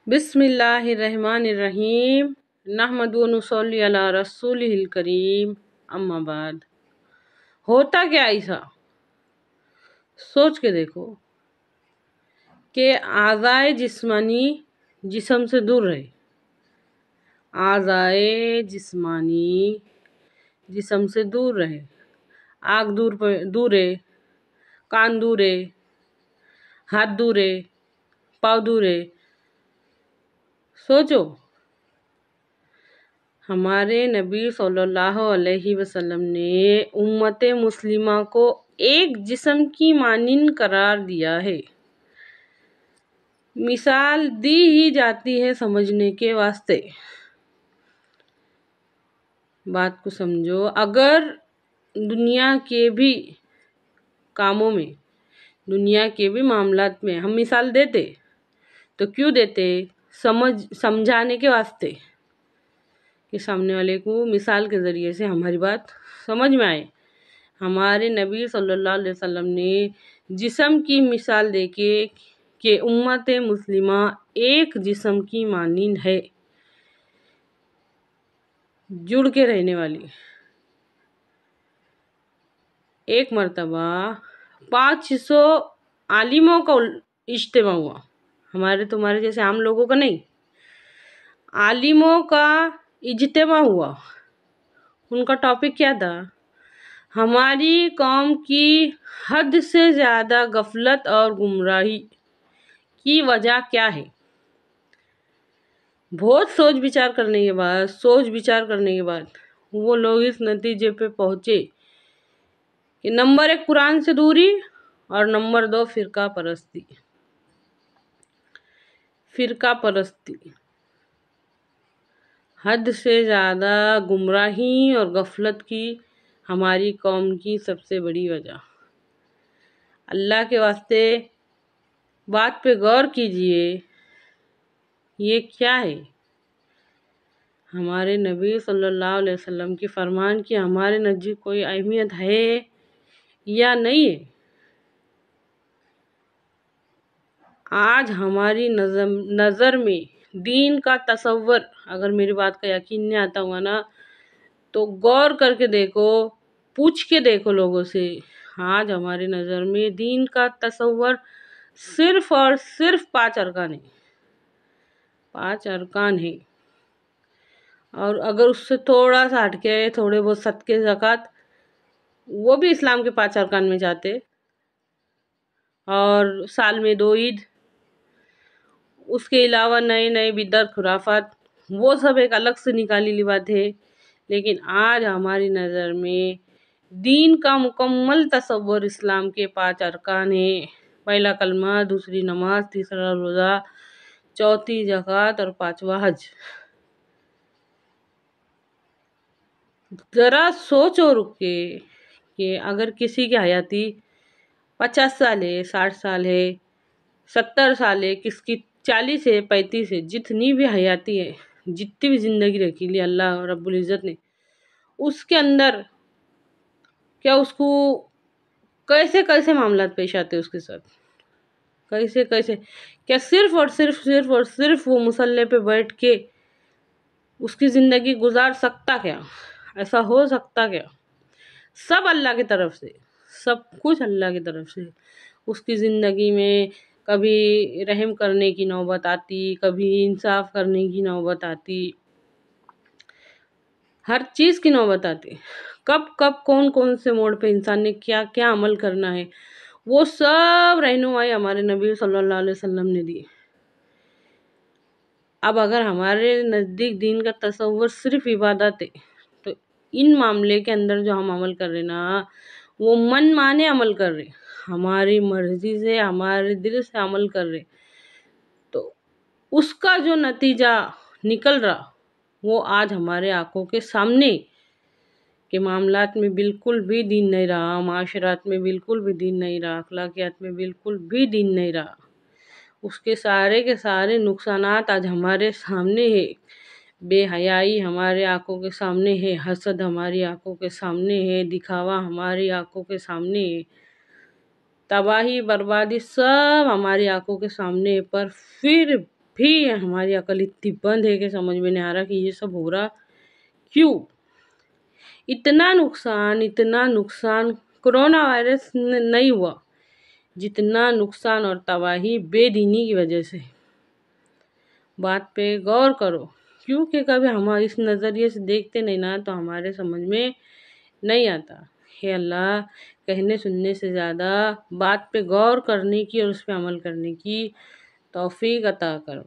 بسم اللہ الرحمن الرحیم نحمد و نصلی علی رسول الکریم اما بعد۔ ہوتا کیا ایسا سوچ کے دیکھو کہ اعضائے جسمانی جسم سے دور رہے، اعضائے جسمانی جسم سے دور رہے، آنکھ دور ہے، کان دور ہے، ہاتھ دور ہے، پاؤں دور ہے۔ سوچو، ہمارے نبی صلی اللہ علیہ وسلم نے امت مسلمہ کو ایک جسم کی مانند قرار دیا ہے۔ مثال دی ہی جاتی ہے سمجھنے کے واسطے۔ بات کو سمجھو، اگر دنیا کے بھی کاموں میں، دنیا کے بھی معاملات میں ہم مثال دیتے تو کیوں دیتے؟ سمجھانے کے واسطے، کہ سامنے والے کو مثال کے ذریعے سے ہماری بات سمجھ میں آئے۔ ہمارے نبی صلی اللہ علیہ وسلم نے جسم کی مثال دے کے کہ امت مسلمہ ایک جسم کی مانند ہے، جڑ کے رہنے والی۔ ایک مرتبہ 500 عالموں کا اجتماع ہوا، ہمارے تمہارے جیسے عام لوگوں کا نہیں، عالموں کا اجتماع ہوا۔ ان کا ٹاپک کیا تھا؟ ہماری قوم کی حد سے زیادہ غفلت اور گمراہی کی وجہ کیا ہے؟ بہت سوچ بچار کرنے کے بعد وہ لوگ اس نتیجے پہ پہنچے کہ نمبر 1 قرآن سے دوری اور نمبر 2 فرقہ پرستی۔ حد سے زیادہ گمراہی اور غفلت کی ہماری قوم کی سب سے بڑی وجہ۔ اللہ کے واسطے بات پہ غور کیجئے، یہ کیا ہے؟ ہمارے نبی صلی اللہ علیہ وسلم کی فرمان کی ہمارے نزدیک کوئی اہمیت ہے یا نہیں ہے؟ آج ہماری نظر میں دین کا تصور، اگر میری بات کا یقین نہیں آتا ہوا نا تو غور کر کے دیکھو، پوچھ کے دیکھو لوگوں سے۔ آج ہماری نظر میں دین کا تصور صرف اور صرف 5 ارکان ہیں، اور اگر اس سے تھوڑا سا ہٹ کے تھوڑے بہت صدقے زکوٰۃ، وہ بھی اسلام کے 5 ارکان میں جاتے، اور سال میں 2 عید، اس کے علاوہ نئے بدعت خرافات، وہ سب ایک الگ سے نکالی لی بات ہے۔ لیکن آج ہماری نظر میں دین کا مکمل تصور اسلام کے 5 ارکان ہیں: پہلا کلمہ، دوسری نماز، تیسرا روزہ، چوتھی زکوٰۃ اور 5واں حج۔ ذرا سوچو رک کے کہ اگر کسی کی حیاتی 50 سال ہے، 60 سال ہے، 70 سال ہے، کس کی 40 ہے، 35 ہے، جتنی بھی حیاتی ہے، جتنی بھی زندگی رکھی لی اللہ رب العزت نے، اس کے اندر کیا اس کو کیسے معاملات پیش آتے اس کے ساتھ؟ کیسے کیا صرف وہ مصلی پہ بیٹھ کے اس کی زندگی گزار سکتا کیا؟ ایسا ہو سکتا کیا؟ سب اللہ کی طرف سے، سب کچھ اللہ کی طرف سے۔ اس کی زندگی میں کبھی رحم کرنے کی نوبت آتی، کبھی انصاف کرنے کی نوبت آتی، ہر چیز کی نوبت آتی۔ کب کون سے موڑ پہ انسان نے کیا عمل کرنا ہے، وہ سب رہنمائی ہمارے نبی صلی اللہ علیہ وسلم نے دی۔ اب اگر ہمارے نزدیک دین کا تصور صرف عبادت ہے تو ان معاملے کے اندر جو ہم عمل کر رہے نا، وہ من مانے عمل کر رہے، ہماری مرضی سے، ہمارے دل سے عمل کر رہے، تو اس کا جو نتیجہ نکل رہا وہ آج ہمارے آنکھوں کے سامنے کہ معاملات میں بالکل بھی دین نہیں رہا، معاشرات میں بالکل بھی دین نہیں رہا، اخلاقیات میں بالکل بھی دین نہیں رہا۔ اس کے سارے نقصانات آج ہمارے سامنے ہے۔ بے حیائی ہمارے آنکھوں کے سامنے ہے، حسد ہماری آنکھوں کے سامنے ہے، دکھاوا ہماری آنکھوں کے سامنے ہے، تباہی بربادی سب ہماری آنکھوں کے سامنے ہے، پر پھر بھی ہماری عقل اتنی بند ہے کہ سمجھ میں نہیں آ رہا کہ یہ سب ہو رہا کیوں۔ اتنا نقصان کرونا وائرس نہیں ہوا جتنا نقصان اور تباہی بے دینی کی وجہ سے۔ بات پہ غور کرو، کیونکہ کبھی ہم اس نظریے سے دیکھتے نہیں نا تو ہمارے سمجھ میں نہیں آتا۔ ہے اللہ کہنے سننے سے زیادہ بات پہ غور کرنے کی اور اس پہ عمل کرنے کی توفیق عطا کرو۔